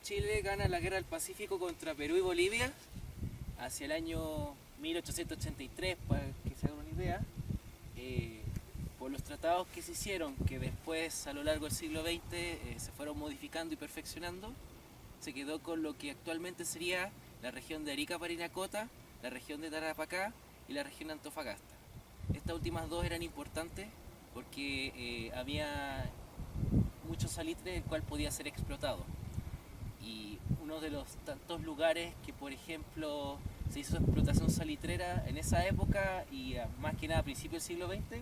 Chile gana la guerra del Pacífico contra Perú y Bolivia hacia el año 1883, para que se hagan una idea, por los tratados que se hicieron, que después a lo largo del siglo XX se fueron modificando y perfeccionando, se quedó con lo que actualmente sería la región de Arica Parinacota, la región de Tarapacá y la región de Antofagasta. Estas últimas dos eran importantes porque había mucho salitre el cual podía ser explotado. Y uno de los tantos lugares que, por ejemplo, se hizo explotación salitrera en esa época y más que nada a principios del siglo XX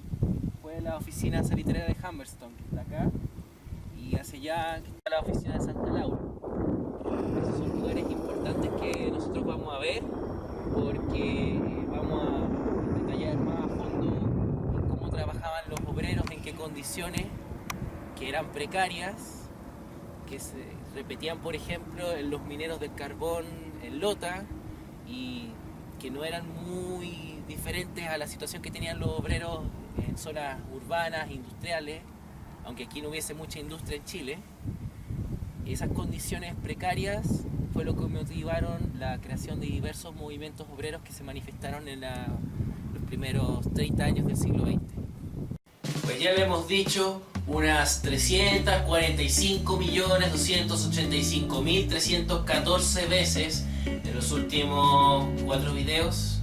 fue la oficina salitrera de Humberstone, que está acá, y hacia allá está la oficina de Santa Laura. Esos son lugares importantes que nosotros vamos a ver porque vamos a detallar más a fondo en cómo trabajaban los obreros, en qué condiciones, que eran precarias, que se repetían, por ejemplo, en los mineros del carbón en Lota y que no eran muy diferentes a la situación que tenían los obreros en zonas urbanas, industriales, aunque aquí no hubiese mucha industria en Chile. Esas condiciones precarias fue lo que motivaron la creación de diversos movimientos obreros que se manifestaron en los primeros 30 años del siglo XX. Pues ya le hemos dicho unas 345.285.314 veces en los últimos 4 videos.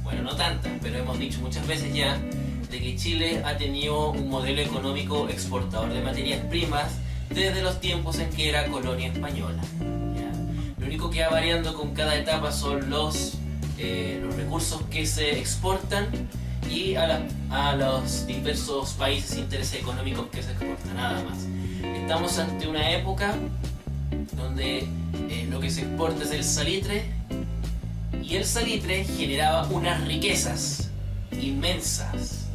Bueno, no tantas, pero hemos dicho muchas veces ya de que Chile ha tenido un modelo económico exportador de materias primas desde los tiempos en que era colonia española. ¿Ya? Lo único que va variando con cada etapa son los recursos que se exportan y a los diversos países e intereses económicos que se exportan, nada más. Estamos ante una época donde lo que se exporta es el salitre, y el salitre generaba unas riquezas inmensas,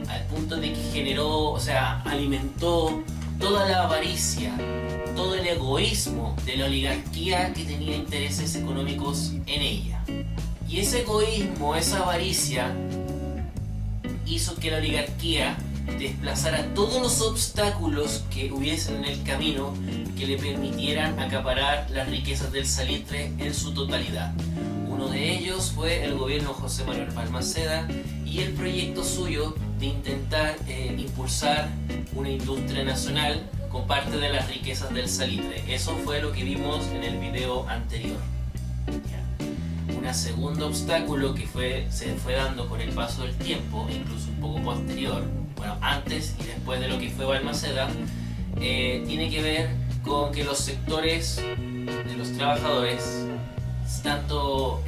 al punto de que generó, o sea, alimentó toda la avaricia, todo el egoísmo de la oligarquía que tenía intereses económicos en ella. Y ese egoísmo, esa avaricia, hizo que la oligarquía desplazara todos los obstáculos que hubiesen en el camino que le permitieran acaparar las riquezas del salitre en su totalidad. Uno de ellos fue el gobierno de José Manuel Balmaceda y el proyecto suyo de intentar impulsar una industria nacional con parte de las riquezas del salitre. Eso fue lo que vimos en el video anterior. Un segundo obstáculo que se fue dando con el paso del tiempo, incluso un poco posterior, bueno, antes y después de lo que fue Balmaceda, tiene que ver con que los sectores de los trabajadores, tanto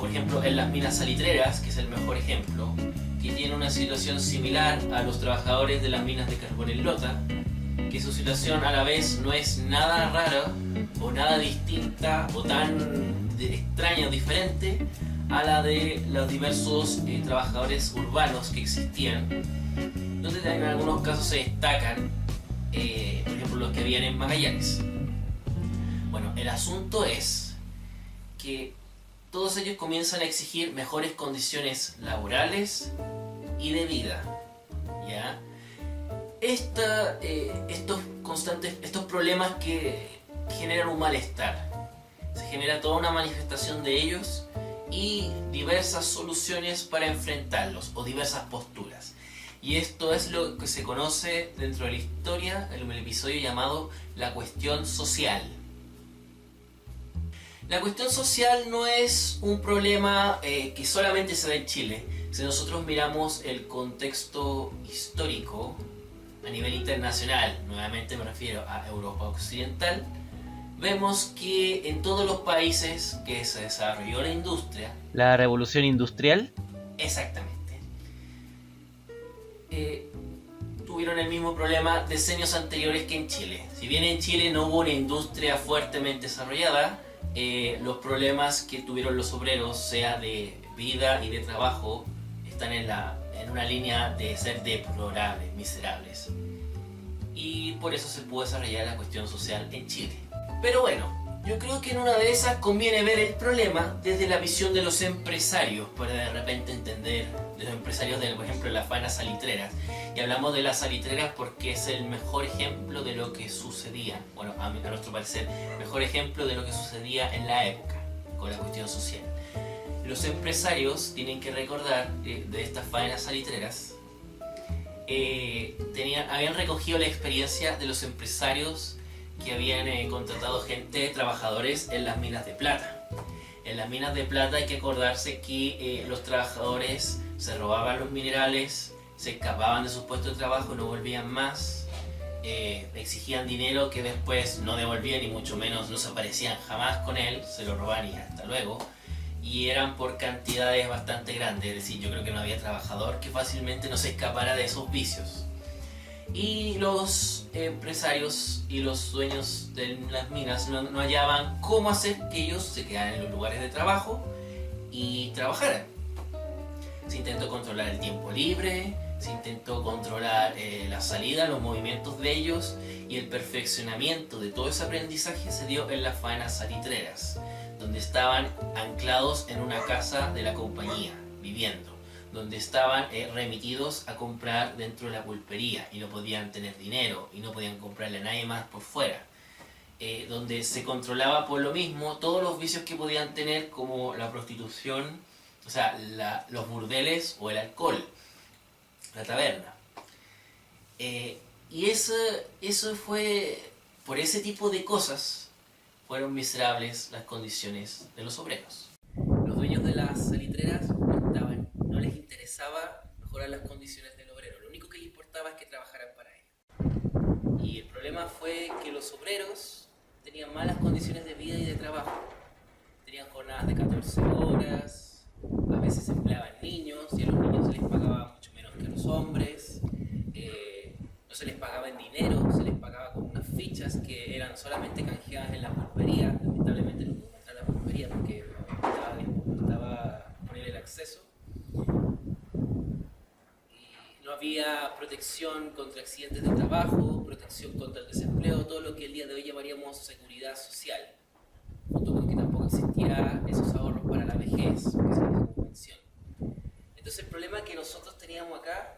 por ejemplo en las minas salitreras, que es el mejor ejemplo, que tiene una situación similar a los trabajadores de las minas de carbón en Lota, que su situación a la vez no es nada rara o nada distinta o tan extraña o diferente a la de los diversos trabajadores urbanos que existían, donde en algunos casos se destacan, por ejemplo, los que habían en Magallanes. Bueno, el asunto es que todos ellos comienzan a exigir mejores condiciones laborales y de vida, ¿ya? Estos problemas que generan un malestar, se genera toda una manifestación de ellos y diversas soluciones para enfrentarlos o diversas posturas. Y esto es lo que se conoce dentro de la historia en el episodio llamado la cuestión social. La cuestión social no es un problema que solamente se da en Chile. Si nosotros miramos el contexto histórico a nivel internacional, nuevamente me refiero a Europa Occidental, vemos que en todos los países que se desarrolló la industria, ¿La revolución industrial? exactamente, tuvieron el mismo problema decenios anteriores que en Chile. Si bien en Chile no hubo una industria fuertemente desarrollada, los problemas que tuvieron los obreros, sea de vida y de trabajo, están en una línea de ser deplorables, miserables. Y por eso se pudo desarrollar la cuestión social en Chile. Pero bueno, yo creo que en una de esas conviene ver el problema desde la visión de los empresarios para de repente entender de los empresarios de, por ejemplo, las faenas salitreras. Y hablamos de las salitreras porque es el mejor ejemplo de lo que sucedía, bueno, a nuestro parecer, mejor ejemplo de lo que sucedía en la época con la cuestión social. Los empresarios tienen que recordar de estas faenas salitreras, habían recogido la experiencia de los empresarios que habían contratado gente, trabajadores en las minas de plata. En las minas de plata hay que acordarse que los trabajadores se robaban los minerales, se escapaban de sus puestos de trabajo, no volvían más, exigían dinero que después no devolvían y mucho menos no se aparecían jamás con él, se lo robaban y hasta luego. Y eran por cantidades bastante grandes, es decir, yo creo que no había trabajador que fácilmente no se escapara de esos vicios. Y los empresarios y los dueños de las minas no hallaban cómo hacer que ellos se quedaran en los lugares de trabajo y trabajaran. Se intentó controlar el tiempo libre, se intentó controlar la salida, los movimientos de ellos, y el perfeccionamiento de todo ese aprendizaje se dio en las faenas salitreras, donde estaban anclados en una casa de la compañía, viviendo, donde estaban remitidos a comprar dentro de la pulpería y no podían tener dinero y no podían comprarle a nadie más por fuera, donde se controlaba por lo mismo todos los vicios que podían tener, como la prostitución, o sea, los burdeles o el alcohol, la taberna. Y eso fue, por ese tipo de cosas, fueron miserables las condiciones de los obreros. Los dueños de las salitreras no les interesaba mejorar las condiciones del obrero, lo único que les importaba es que trabajaran para ellos. Y el problema fue que los obreros tenían malas condiciones de vida y de trabajo. Tenían jornadas de 14 horas, a veces se empleaban niños y a los niños se les pagaba mucho menos que a los hombres. No se les pagaba en dinero, se les pagaba con unas fichas que eran solamente canjeadas en la pulpería. Lamentablemente no pudo entrar a la pulpería porque no estaba disponible el acceso. Y no había protección contra accidentes de trabajo, protección contra el desempleo, todo lo que el día de hoy llamaríamos seguridad social. Junto con que tampoco existía esos ahorros para la vejez, que se dice como pensión. Entonces el problema que nosotros teníamos acá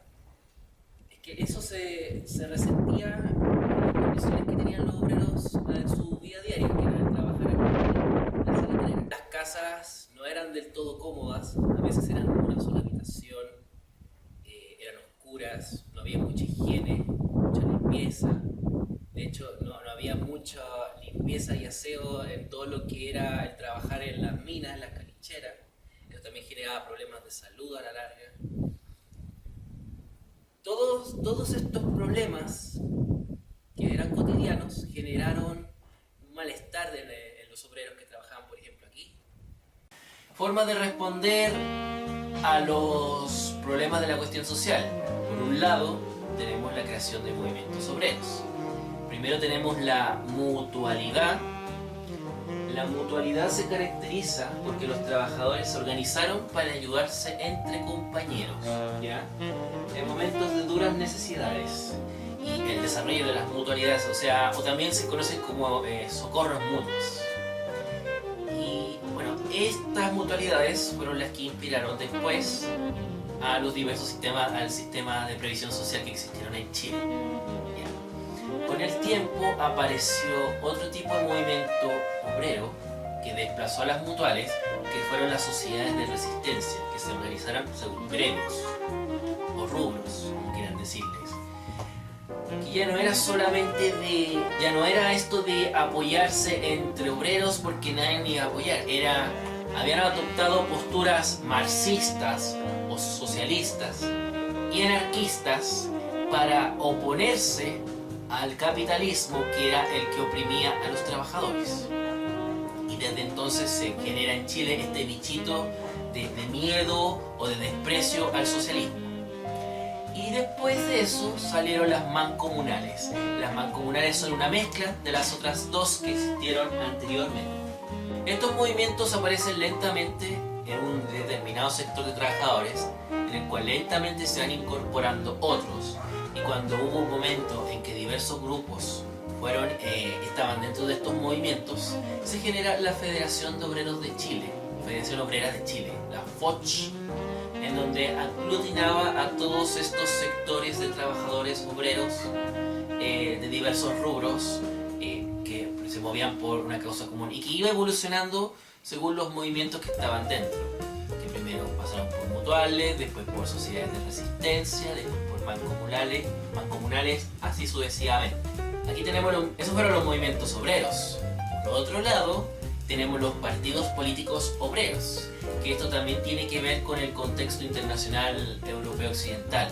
que eso se resentía en las condiciones que tenían los obreros en su vida diaria, que era el trabajar en la salitreras. Las casas no eran del todo cómodas, a veces eran una sola habitación, eran oscuras, no había mucha higiene, mucha limpieza. De hecho, no había mucha limpieza y aseo en todo lo que era el trabajar en las minas, en las caliche-ras. Eso también generaba problemas de salud a la larga. Todos estos problemas que eran cotidianos generaron un malestar en los obreros que trabajaban, por ejemplo, aquí. Formas de responder a los problemas de la cuestión social. Por un lado, tenemos la creación de movimientos obreros. Primero tenemos la mutualidad. La mutualidad se caracteriza porque los trabajadores se organizaron para ayudarse entre compañeros, ¿ya? En momentos de duras necesidades. Y el desarrollo de las mutualidades, o también se conocen como socorros mutuos. Y bueno, estas mutualidades fueron las que inspiraron después a los diversos sistemas, al sistema de previsión social que existieron en Chile. Con el tiempo apareció otro tipo de movimiento obrero que desplazó a las mutuales, que fueron las sociedades de resistencia, que se organizaron según gremios o rubros, como quieran decirles. Que ya no era ya no era esto de apoyarse entre obreros porque nadie ni iba a apoyar, habían adoptado posturas marxistas o socialistas y anarquistas para oponerse al capitalismo, que era el que oprimía a los trabajadores. Y desde entonces se genera en Chile este bichito de miedo o de desprecio al socialismo. Y después de eso salieron las mancomunales. Las mancomunales son una mezcla de las otras dos que existieron anteriormente. Estos movimientos aparecen lentamente en un determinado sector de trabajadores, en el cual lentamente se van incorporando otros. Y cuando hubo un momento en que diversos grupos estaban dentro de estos movimientos, se genera la Federación de Obreros de Chile, Federación Obrera de Chile, la FOCH, en donde aglutinaba a todos estos sectores de trabajadores obreros de diversos rubros que se movían por una causa común y que iba evolucionando según los movimientos que estaban dentro, que primero pasaron por mutuales, después por sociedades de resistencia, después por mancomunales, así sucesivamente. Aquí tenemos esos fueron los movimientos obreros. Por otro lado, tenemos los partidos políticos obreros, que esto también tiene que ver con el contexto internacional europeo occidental,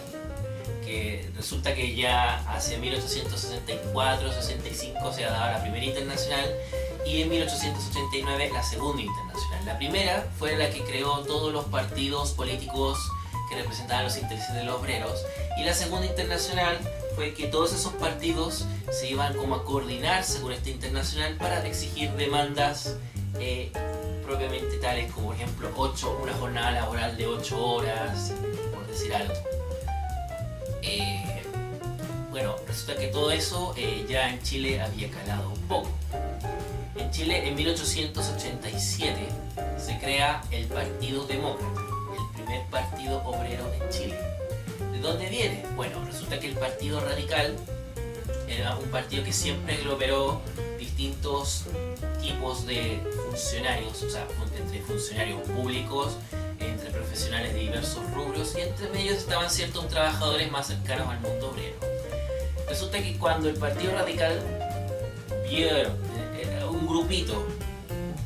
que resulta que ya hacia 1864-65 se daba la primera internacional y en 1889 la segunda internacional. La primera fue la que creó todos los partidos políticos que representaban los intereses de los obreros, y la segunda internacional fue que todos esos partidos se iban como a coordinar según esta internacional para exigir demandas propiamente tales como por ejemplo una jornada laboral de 8 horas, por decir algo. Bueno, resulta que todo eso ya en Chile había calado un poco. En Chile en 1887 se crea el Partido Demócrata, el primer partido obrero en Chile. ¿De dónde viene? Bueno, resulta que el Partido Radical era un partido que siempre aglomeró distintos tipos de funcionarios, o sea, entre funcionarios públicos, entre profesionales de diversos rubros, y entre ellos estaban ciertos trabajadores más cercanos al mundo obrero. Resulta que cuando el Partido Radical vieron un grupito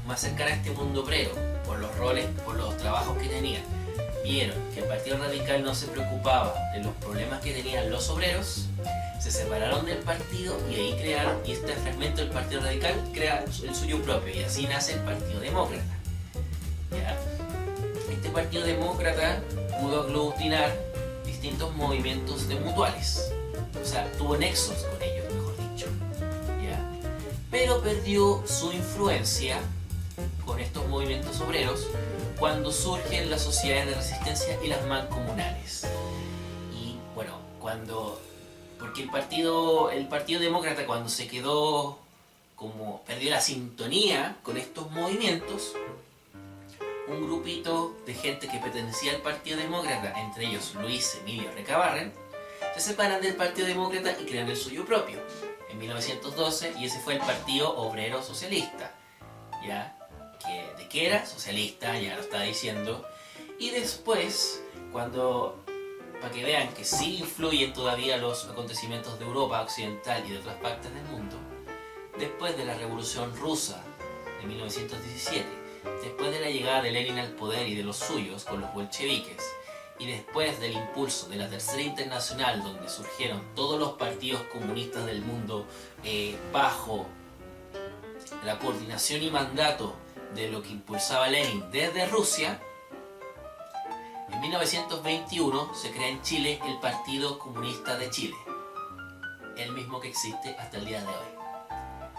más cercano a este mundo obrero, por los roles, por los trabajos que tenían, vieron que el Partido Radical no se preocupaba de los problemas que tenían los obreros, se separaron del partido y ahí crearon, y este fragmento del Partido Radical crea el suyo propio, y así nace el Partido Demócrata. ¿Ya? Este Partido Demócrata pudo aglutinar distintos movimientos de mutuales, o sea, tuvo nexos con ellos, mejor dicho. ¿Ya? Pero perdió su influencia con estos movimientos obreros cuando surgen las sociedades de resistencia y las mancomunales. Y bueno, porque el partido Demócrata, cuando se quedó perdió la sintonía con estos movimientos, un grupito de gente que pertenecía al Partido Demócrata, entre ellos Luis Emilio Recabarren, se separan del Partido Demócrata y crean el suyo propio en 1912, y ese fue el Partido Obrero Socialista, ¿ya? ¿De qué era? Socialista, ya lo estaba diciendo. Y después, para que vean que sí influyen todavía los acontecimientos de Europa Occidental y de otras partes del mundo, después de la Revolución Rusa de 1917, después de la llegada de Lenin al poder y de los suyos con los bolcheviques, y después del impulso de la Tercera Internacional, donde surgieron todos los partidos comunistas del mundo bajo la coordinación y mandato de lo que impulsaba Lenin desde Rusia, en 1921 se crea en Chile el Partido Comunista de Chile, el mismo que existe hasta el día de hoy,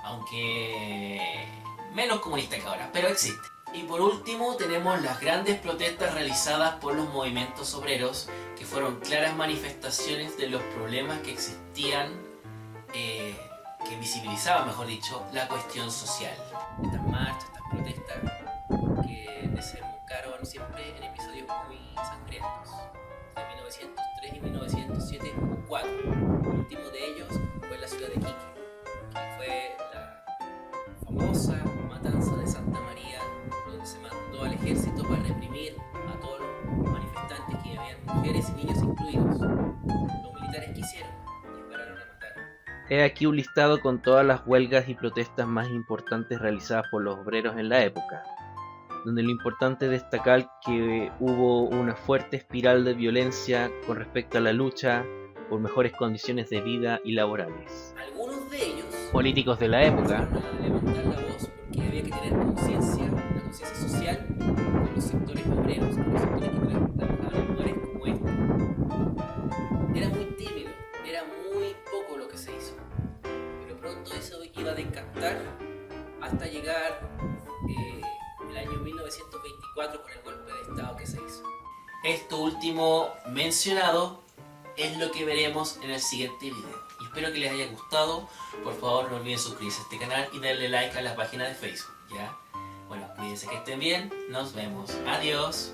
aunque menos comunista que ahora, pero existe. Y por último tenemos las grandes protestas realizadas por los movimientos obreros, que fueron claras manifestaciones de los problemas que existían, que visibilizaban, mejor dicho, la cuestión social. Estas marchas, estas protestas que desembocaron siempre en episodios muy sangrientos. De 1903 y 1907 hubo 4. El último de ellos fue en la ciudad de Iquique, que fue la famosa matanza de Santa María, donde se mandó al ejército para reprimir a todos los manifestantes, que habían mujeres y niños incluidos. Los militares quisieron, dispararon a matar. He aquí un listado con todas las huelgas y protestas más importantes realizadas por los obreros en la época, donde lo importante es destacar que hubo una fuerte espiral de violencia con respecto a la lucha por mejores condiciones de vida y laborales. Algunos de ellos, Políticos de la época, a levantar la voz porque había que tener conciencia, una conciencia social con los sectores obreros, con los sectores que trabajaban en lugares como este. Era muy tímido, era muy poco lo que se hizo, pero pronto eso iba a decantar hasta llegar el año 1924 con el golpe de estado que se hizo. Esto último mencionado es lo que veremos en el siguiente video. Y espero que les haya gustado. Por favor, no olviden suscribirse a este canal y darle like a la página de Facebook, ¿ya? Bueno, cuídense. Cuídense, que estén bien. Nos vemos. Adiós.